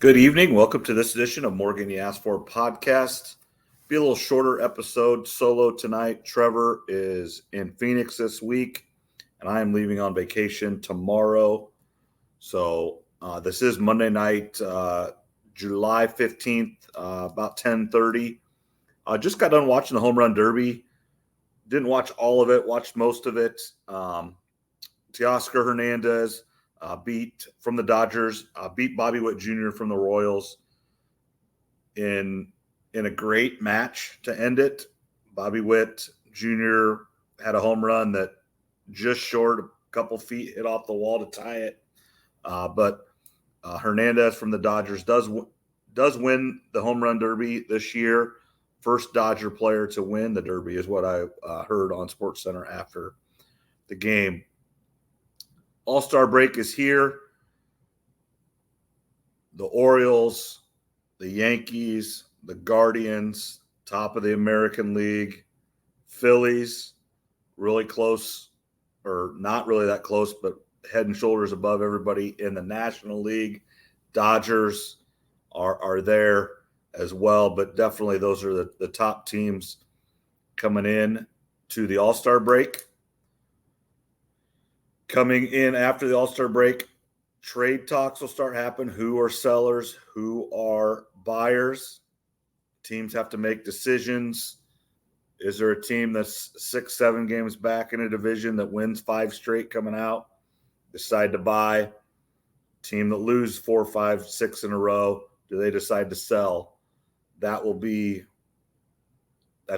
Good evening. Welcome to this edition of Morgan You Asked For podcast. Be a little shorter episode solo tonight. Trevor is in Phoenix this week, and I am leaving on vacation tomorrow. So this is Monday night, July 15th, about 10:30. I just got done watching the Home Run Derby. Didn't watch all of it, watched most of it. Teoscar Hernandez beat from the Dodgers, beat Bobby Witt Jr. from the Royals in a great match to end it. Bobby Witt Jr. had a home run that just short a couple feet hit off the wall to tie it. But Hernandez from the Dodgers does win the Home Run Derby this year. First Dodger player to win the Derby is what I heard on SportsCenter after the game. All-Star break is here. The Orioles, the Yankees, the Guardians, top of the American League, Phillies, really close, or not really that close, but head and shoulders above everybody in the National League. Dodgers are there as well, but definitely those are the top teams coming in to the All-Star break. Coming in after the All-Star break, trade talks will start happening. Who are sellers? Who are buyers? Teams have to make decisions. Is there a team that's 6-7 games back in a division that wins 5 straight coming out? Decide to buy. Team that loses 4, 5, 6 in a row, do they decide to sell? That's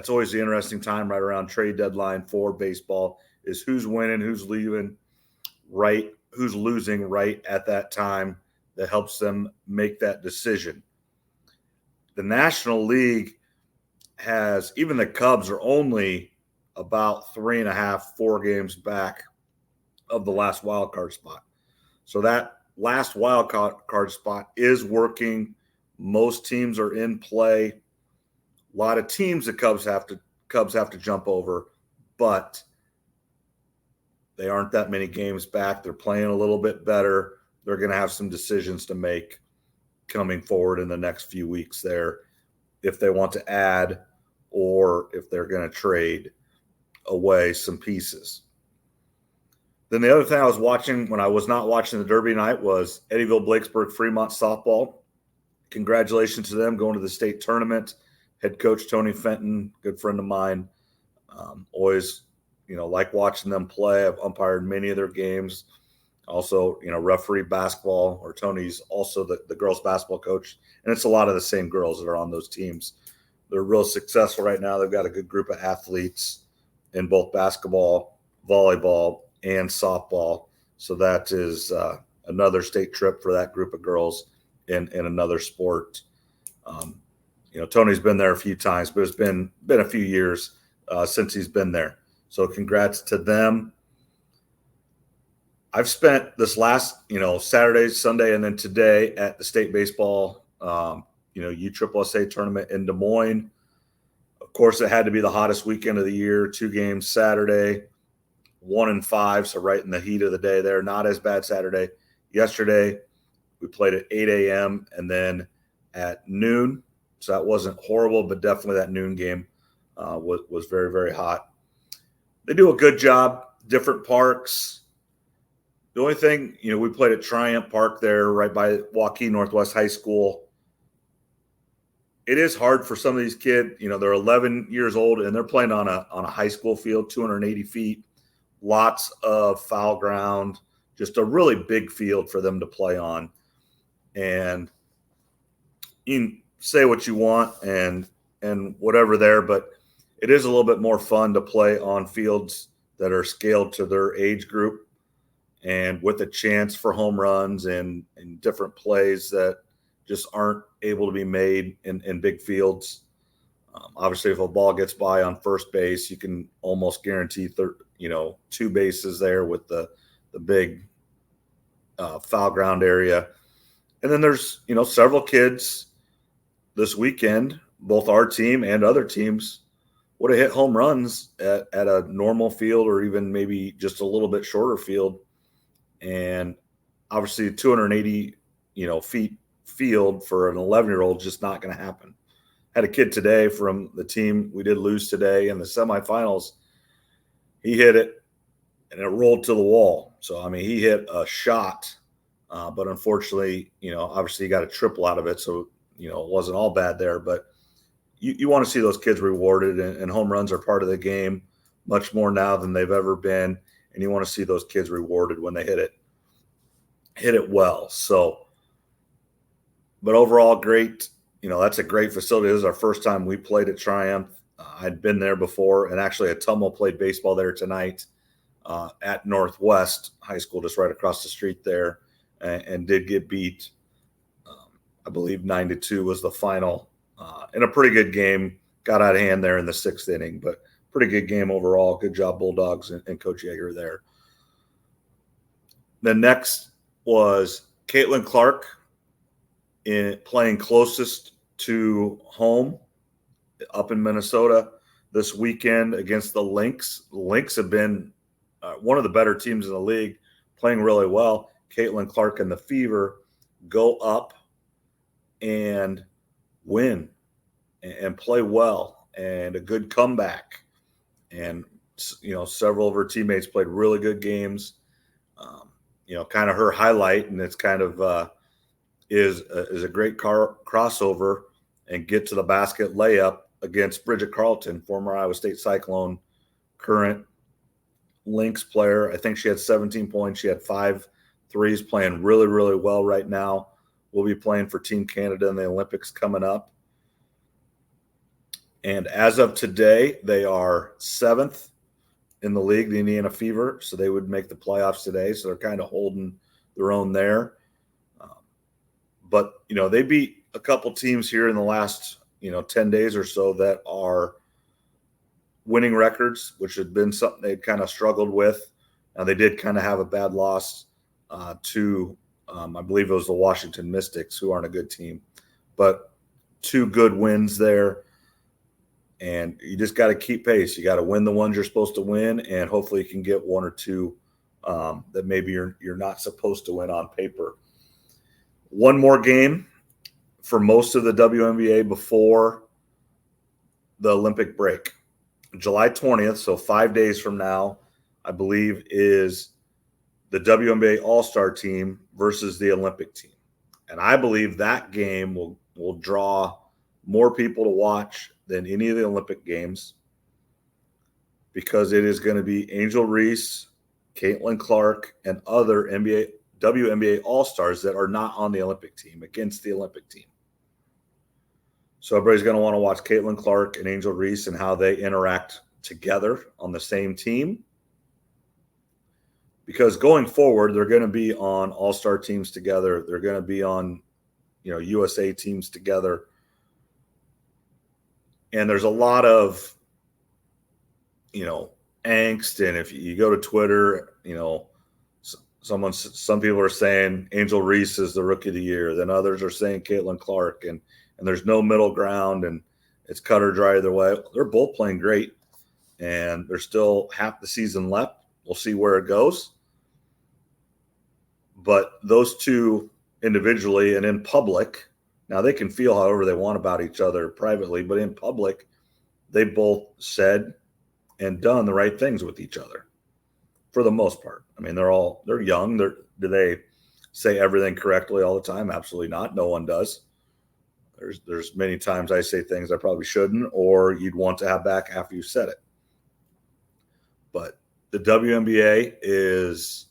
always the interesting time right around trade deadline for baseball is who's winning, who's leaving, right, who's losing right at that time that helps them make that decision. The National League has, even the Cubs are only about 3.5, 4 games back of the last wild card spot. So that last wild card spot is working. Most teams are in play. A lot of teams the Cubs have to jump over, but they aren't that many games back. They're playing a little bit better. They're going to have some decisions to make coming forward in the next few weeks there if they want to add or if they're going to trade away some pieces. Then the other thing I was watching when I was not watching the Derby night was Eddyville, Blakesburg, Fremont softball. Congratulations to them going to the state tournament. Head coach Tony Fenton, good friend of mine, always like watching them play. I've umpired many of their games. Also, referee basketball, or Tony's also the girls basketball coach. And it's a lot of the same girls that are on those teams. They're real successful right now. They've got a good group of athletes in both basketball, volleyball, and softball. So that is another state trip for that group of girls in another sport. Tony's been there a few times, but it's been a few years since he's been there. So congrats to them. I've spent this last, Saturday, Sunday, and then today at the state baseball, USSSA tournament in Des Moines. Of course, it had to be the hottest weekend of the year. 2 games Saturday, 1 and 5, so right in the heat of the day there. Not as bad Saturday. Yesterday, we played at 8 a.m. and then at noon. So that wasn't horrible, but definitely that noon game was very, very hot. They do a good job, different parks. The only thing, we played at Triumph Park there right by Waukee Northwest High School. It is hard for some of these kids. They're 11 years old and they're playing on a high school field, 280 feet, lots of foul ground, just a really big field for them to play on. And you can say what you want and whatever there, but it is a little bit more fun to play on fields that are scaled to their age group and with a chance for home runs and different plays that just aren't able to be made in big fields. Obviously, if a ball gets by on first base, you can almost guarantee 2 bases there with the big foul ground area. And then there's, several kids this weekend, both our team and other teams, would have hit home runs at a normal field or even maybe just a little bit shorter field. And obviously 280, feet field for an 11-year-old just not going to happen. Had a kid today from the team we did lose today in the semifinals. He hit it, and it rolled to the wall. So, I mean, he hit a shot, but unfortunately, obviously he got a triple out of it. So, it wasn't all bad there. But you want to see those kids rewarded, and home runs are part of the game much more now than they've ever been. And you want to see those kids rewarded when they hit it well. So, but overall, great. That's a great facility. This is our first time we played at Triumph. I'd been there before, and actually Atumo played baseball there tonight at Northwest High School, just right across the street there, and did get beat. I believe 9-2 was the final in a pretty good game. Got out of hand there in the 6th inning, but pretty good game overall. Good job, Bulldogs and Coach Yeager there. The next was Caitlin Clark playing closest to home up in Minnesota this weekend against the Lynx. The Lynx have been one of the better teams in the league, playing really well. Caitlin Clark and the Fever go up and win and play well, and a good comeback. And, several of her teammates played really good games. Kind of her highlight, and it's kind of is a great crossover and get to the basket layup against Bridget Carlton, former Iowa State Cyclone, current Lynx player. I think she had 17 points. She had 5 threes, playing really, really well right now. Will be playing for Team Canada in the Olympics coming up. And as of today, they are 7th in the league, the Indiana Fever. So they would make the playoffs today. So they're kind of holding their own there. But, they beat a couple teams here in the last, 10 days or so that are winning records, which had been something they'd kind of struggled with. Now, they did kind of have a bad loss to, I believe it was the Washington Mystics, who aren't a good team. But 2 good wins there. And you just got to keep pace. You got to win the ones you're supposed to win, and hopefully you can get 1 or 2 that maybe you're not supposed to win on paper. One more game for most of the WNBA before the Olympic break. July 20th, so 5 days from now, I believe, is the WNBA All-Star team versus the Olympic team. And I believe that game will draw more people to watch than any of the Olympic games, because it is going to be Angel Reese, Caitlin Clark, and other WNBA All-Stars that are not on the Olympic team against the Olympic team. So everybody's going to want to watch Caitlin Clark and Angel Reese and how they interact together on the same team. Because going forward, they're going to be on All-Star teams together. They're going to be on, USA teams together. And there's a lot of, angst. And if you go to Twitter, some people are saying Angel Reese is the Rookie of the Year. Then others are saying Caitlin Clark, and there's no middle ground, and it's cut or dry either way. They're both playing great, and there's still half the season left. We'll see where it goes. But those 2 individually and in public, now they can feel however they want about each other privately, but in public, they both said and done the right things with each other for the most part. I mean, they're young. Do they say everything correctly all the time? Absolutely not. No one does. There's many times I say things I probably shouldn't, or you'd want to have back after you said it. But the WNBA is,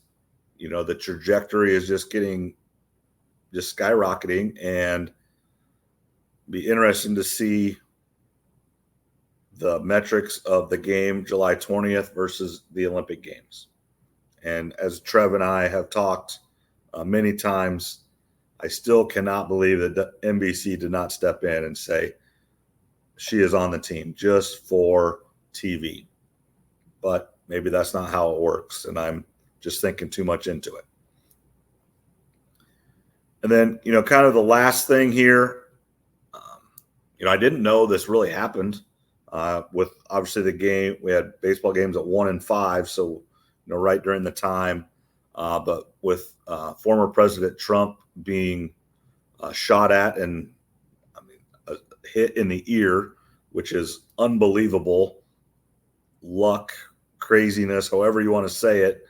the trajectory is just skyrocketing, and be interesting to see the metrics of the game July 20th versus the Olympic Games. And as Trev and I have talked many times, I still cannot believe that the NBC did not step in and say she is on the team just for TV. But maybe that's not how it works, and I'm just thinking too much into it. And then, kind of the last thing here, I didn't know this really happened with obviously the game. We had baseball games at 1 and 5, so right during the time. But with former President Trump being shot at and a hit in the ear, which is unbelievable luck, craziness, however you want to say it,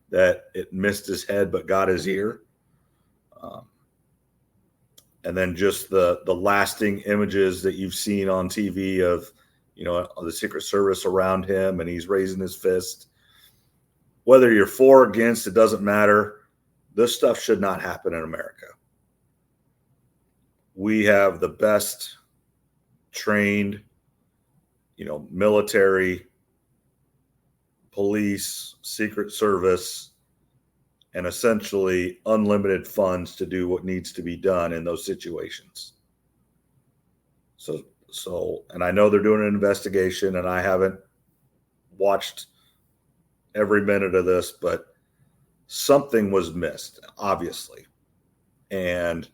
that it missed his head but got his ear. And then just the lasting images that you've seen on TV of, the Secret Service around him, and he's raising his fist. Whether you're for or against, it doesn't matter. This stuff should not happen in America. We have the best trained, military, police, Secret Service, and essentially unlimited funds to do what needs to be done in those situations. So, and I know they're doing an investigation, and I haven't watched every minute of this, but something was missed, obviously. And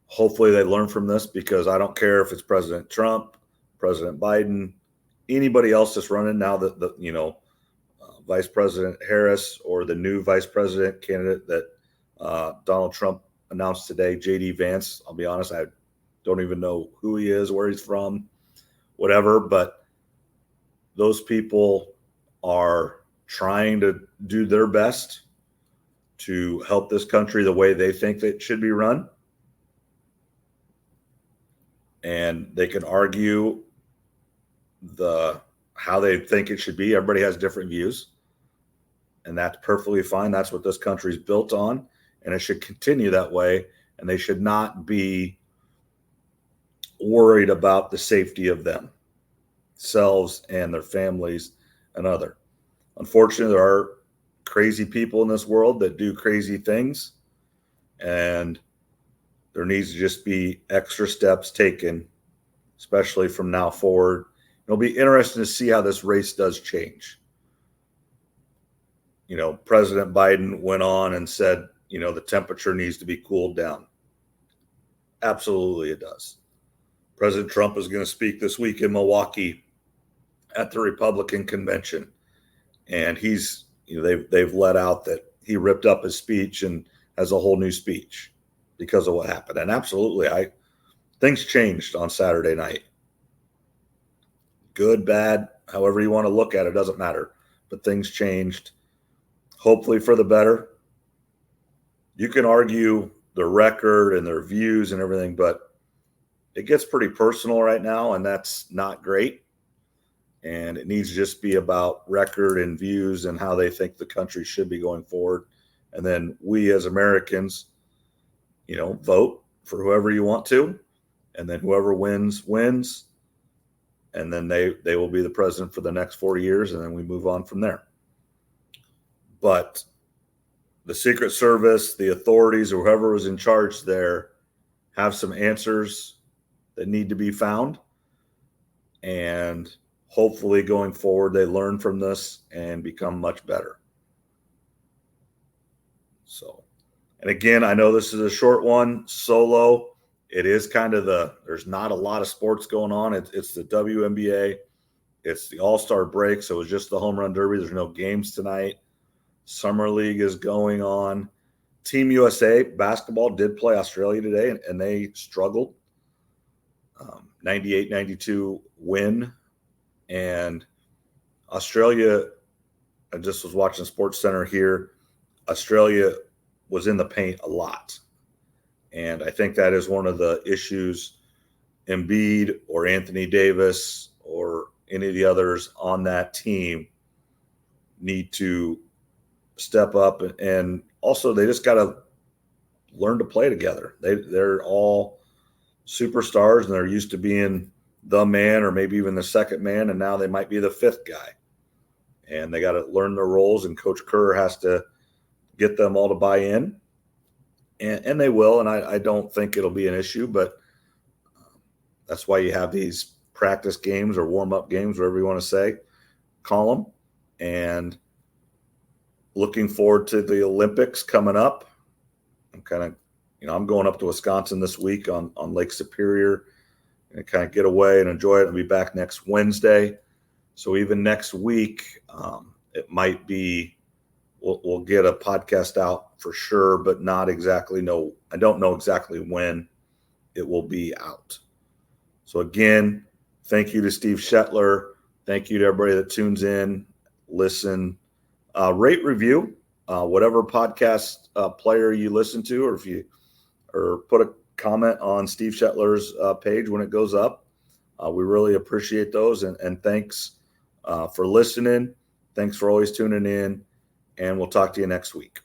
hopefully they learn from this, because I don't care if it's President Trump, President Biden, anybody else that's running now, that Vice President Harris, or the new vice president candidate that Donald Trump announced today, J.D. Vance. I'll be honest, I don't even know who he is, where he's from, whatever. But those people are trying to do their best to help this country the way they think that it should be run. And they can argue how they think it should be. Everybody has different views, and that's perfectly fine. That's what this country's built on, and it should continue that way. And they should not be worried about the safety of themselves and their families and other. Unfortunately, there are crazy people in this world that do crazy things, and there needs to just be extra steps taken, especially from now forward. It'll be interesting to see how this race does change. President Biden went on and said, the temperature needs to be cooled down. Absolutely it does. President Trump is going to speak this week in Milwaukee at the Republican convention. And they've let out that he ripped up his speech and has a whole new speech because of what happened. And absolutely, things changed on Saturday night. Good, bad, however you want to look at it, doesn't matter. But things changed, hopefully for the better. You can argue the record and their views and everything, but it gets pretty personal right now, and that's not great. And it needs to just be about record and views and how they think the country should be going forward. And then we as Americans, vote for whoever you want to. And then whoever wins. And then they will be the president for the next 4 years, and then we move on from there. But the Secret Service, the authorities, or whoever was in charge there, have some answers that need to be found. And hopefully going forward, they learn from this and become much better. So, and again, I know this is a short one, solo. It is kind of there's not a lot of sports going on. It's the WNBA. It's the All-Star break, so it's just the Home Run Derby. There's no games tonight. Summer League is going on. Team USA basketball did play Australia today, and they struggled. 98-92 win. And Australia, I just was watching Sports Center here. Australia was in the paint a lot. And I think that is one of the issues Embiid or Anthony Davis or any of the others on that team need to step up. And also they just got to learn to play together. They're all superstars, and they're used to being the man or maybe even the second man, and now they might be the fifth guy. And they got to learn their roles, and Coach Kerr has to get them all to buy in. And they will, and I don't think it'll be an issue, but that's why you have these practice games or warm-up games, whatever you want to call them. And looking forward to the Olympics coming up. I'm going up to Wisconsin this week on Lake Superior and kind of get away and enjoy it. I'll be back next Wednesday. So even next week, it might be we'll get a podcast out for sure, but not exactly know. I don't know exactly when it will be out. So again, thank you to Steve Shetler. Thank you to everybody that tunes in, listen, rate, review, whatever podcast player you listen to, or put a comment on Steve Shetler's page when it goes up. We really appreciate those, and thanks for listening. Thanks for always tuning in, and we'll talk to you next week.